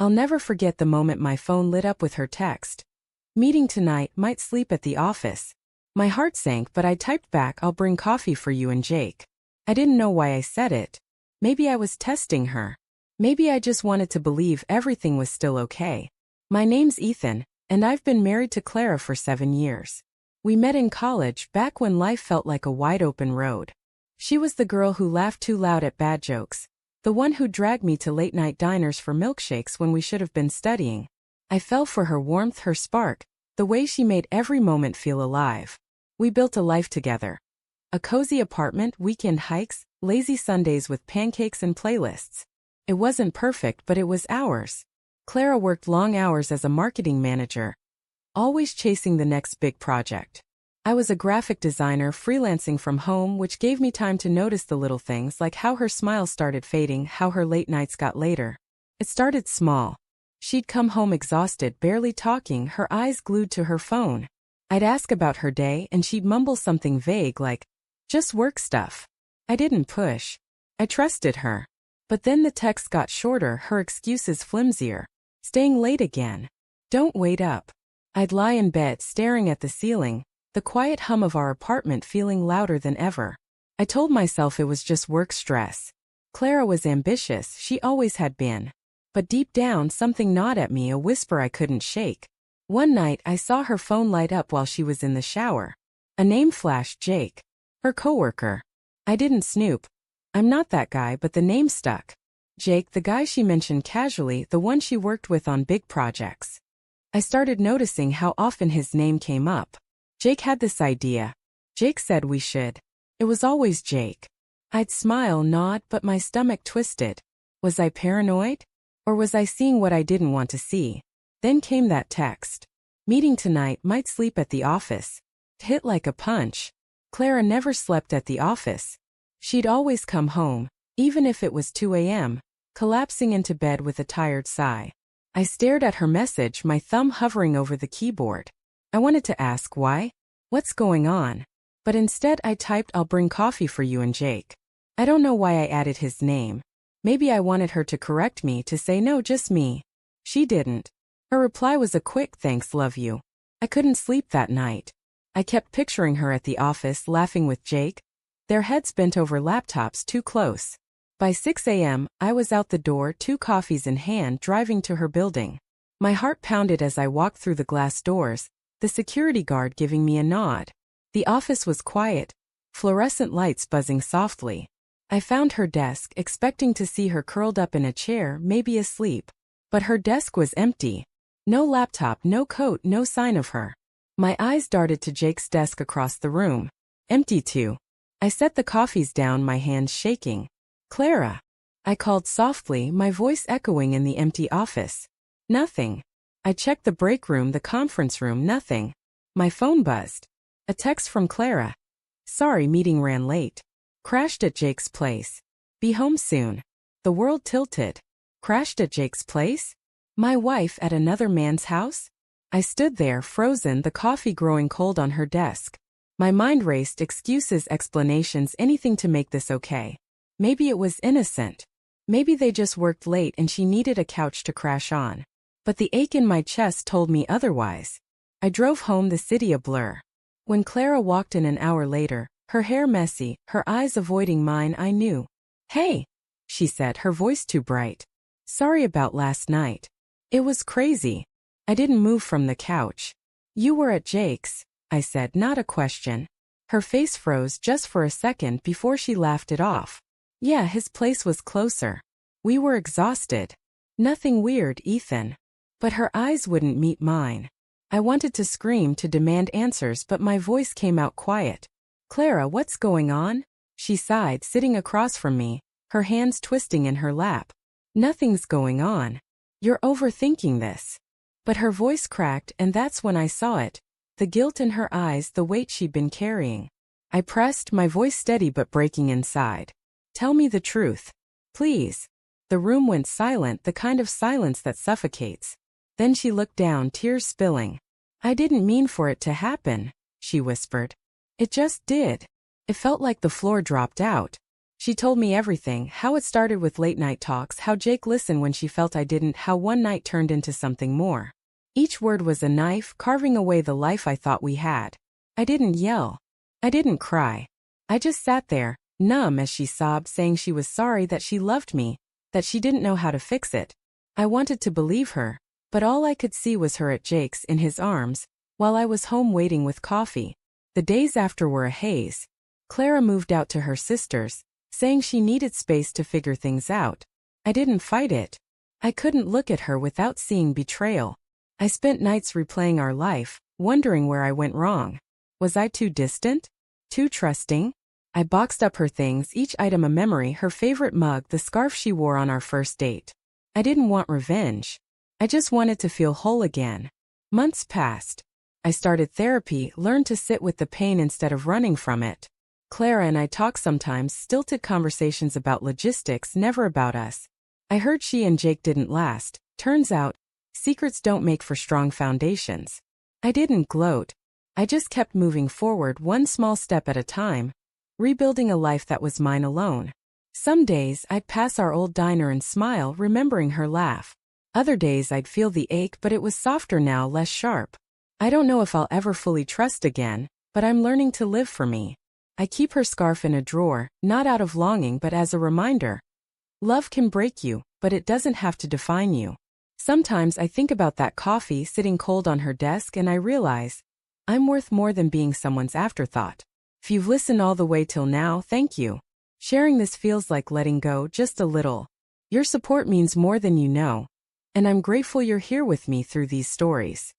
I'll never forget the moment my phone lit up with her text. Meeting tonight, might sleep at the office. My heart sank, but I typed back, I'll bring coffee for you and Jake. I didn't know why I said it. Maybe I was testing her. Maybe I just wanted to believe everything was still okay. My name's Ethan, and I've been married to Clara for 7 years. We met in college, back when life felt like a wide-open road. She was the girl who laughed too loud at bad jokes, the one who dragged me to late-night diners for milkshakes when we should have been studying. I fell for her warmth, her spark, the way she made every moment feel alive. We built a life together. A cozy apartment, weekend hikes, lazy Sundays with pancakes and playlists. It wasn't perfect, but it was ours. Clara worked long hours as a marketing manager, always chasing the next big project. I was a graphic designer freelancing from home, which gave me time to notice the little things like how her smile started fading, how her late nights got later. It started small. She'd come home exhausted, barely talking, her eyes glued to her phone. I'd ask about her day and she'd mumble something vague like, just work stuff. I didn't push. I trusted her. But then the texts got shorter, her excuses flimsier. Staying late again. Don't wait up. I'd lie in bed staring at the ceiling, the quiet hum of our apartment feeling louder than ever. I told myself it was just work stress. Clara was ambitious, she always had been. But deep down something gnawed at me, a whisper I couldn't shake. One night I saw her phone light up while she was in the shower. A name flashed, Jake. Her coworker. I didn't snoop. I'm not that guy, but the name stuck. Jake, the guy she mentioned casually, the one she worked with on big projects. I started noticing how often his name came up. Jake had this idea. Jake said we should. It was always Jake. I'd smile, nod, but my stomach twisted. Was I paranoid? Or was I seeing what I didn't want to see? Then came that text. Meeting tonight, might sleep at the office. It hit like a punch. Clara never slept at the office. She'd always come home, even if it was 2 a.m., collapsing into bed with a tired sigh. I stared at her message, my thumb hovering over the keyboard. I wanted to ask why? What's going on? But instead I typed, I'll bring coffee for you and Jake. I don't know why I added his name. Maybe I wanted her to correct me, to say no, just me. She didn't. Her reply was a quick thanks, love you. I couldn't sleep that night. I kept picturing her at the office laughing with Jake, their heads bent over laptops too close. By 6 a.m., I was out the door, 2 coffees in hand, driving to her building. My heart pounded as I walked through the glass doors, the security guard giving me a nod. The office was quiet, fluorescent lights buzzing softly. I found her desk, expecting to see her curled up in a chair, maybe asleep. But her desk was empty. No laptop, no coat, no sign of her. My eyes darted to Jake's desk across the room. Empty too. I set the coffees down, my hands shaking. Clara. I called softly, my voice echoing in the empty office. Nothing. I checked the break room, the conference room, nothing. My phone buzzed. A text from Clara. Sorry, meeting ran late. Crashed at Jake's place. Be home soon. The world tilted. Crashed at Jake's place? My wife at another man's house? I stood there, frozen, the coffee growing cold on her desk. My mind raced, excuses, explanations, anything to make this okay. Maybe it was innocent. Maybe they just worked late and she needed a couch to crash on. But the ache in my chest told me otherwise. I drove home, the city a blur. When Clara walked in an hour later, her hair messy, her eyes avoiding mine, I knew. Hey, she said, her voice too bright. Sorry about last night. It was crazy. I didn't move from the couch. You were at Jake's, I said, not a question. Her face froze just for a second before she laughed it off. Yeah, his place was closer. We were exhausted. Nothing weird, Ethan. But her eyes wouldn't meet mine. I wanted to scream, to demand answers, but my voice came out quiet. Clara, what's going on? She sighed, sitting across from me, her hands twisting in her lap. Nothing's going on. You're overthinking this. But her voice cracked, and that's when I saw it. The guilt in her eyes, the weight she'd been carrying. I pressed, my voice steady but breaking inside. Tell me the truth. Please. The room went silent, the kind of silence that suffocates. Then she looked down, tears spilling. I didn't mean for it to happen, she whispered. It just did. It felt like the floor dropped out. She told me everything, how it started with late night talks, how Jake listened when she felt I didn't, how one night turned into something more. Each word was a knife, carving away the life I thought we had. I didn't yell. I didn't cry. I just sat there, numb as she sobbed, saying she was sorry, that she loved me, that she didn't know how to fix it. I wanted to believe her, but all I could see was her at Jake's, in his arms, while I was home waiting with coffee. The days after were a haze. Clara moved out to her sister's, saying she needed space to figure things out. I didn't fight it. I couldn't look at her without seeing betrayal. I spent nights replaying our life, wondering where I went wrong. Was I too distant? Too trusting? I boxed up her things, each item a memory, her favorite mug, the scarf she wore on our first date. I didn't want revenge. I just wanted to feel whole again. Months passed. I started therapy, learned to sit with the pain instead of running from it. Clara and I talk sometimes, stilted conversations about logistics, never about us. I heard she and Jake didn't last. Turns out, secrets don't make for strong foundations. I didn't gloat. I just kept moving forward, one small step at a time, rebuilding a life that was mine alone. Some days I'd pass our old diner and smile, remembering her laugh. Other days I'd feel the ache, but it was softer now, less sharp. I don't know if I'll ever fully trust again, but I'm learning to live for me. I keep her scarf in a drawer, not out of longing but as a reminder. Love can break you, but it doesn't have to define you. Sometimes I think about that coffee sitting cold on her desk and I realize, I'm worth more than being someone's afterthought. If you've listened all the way till now, thank you. Sharing this feels like letting go just a little. Your support means more than you know. And I'm grateful you're here with me through these stories.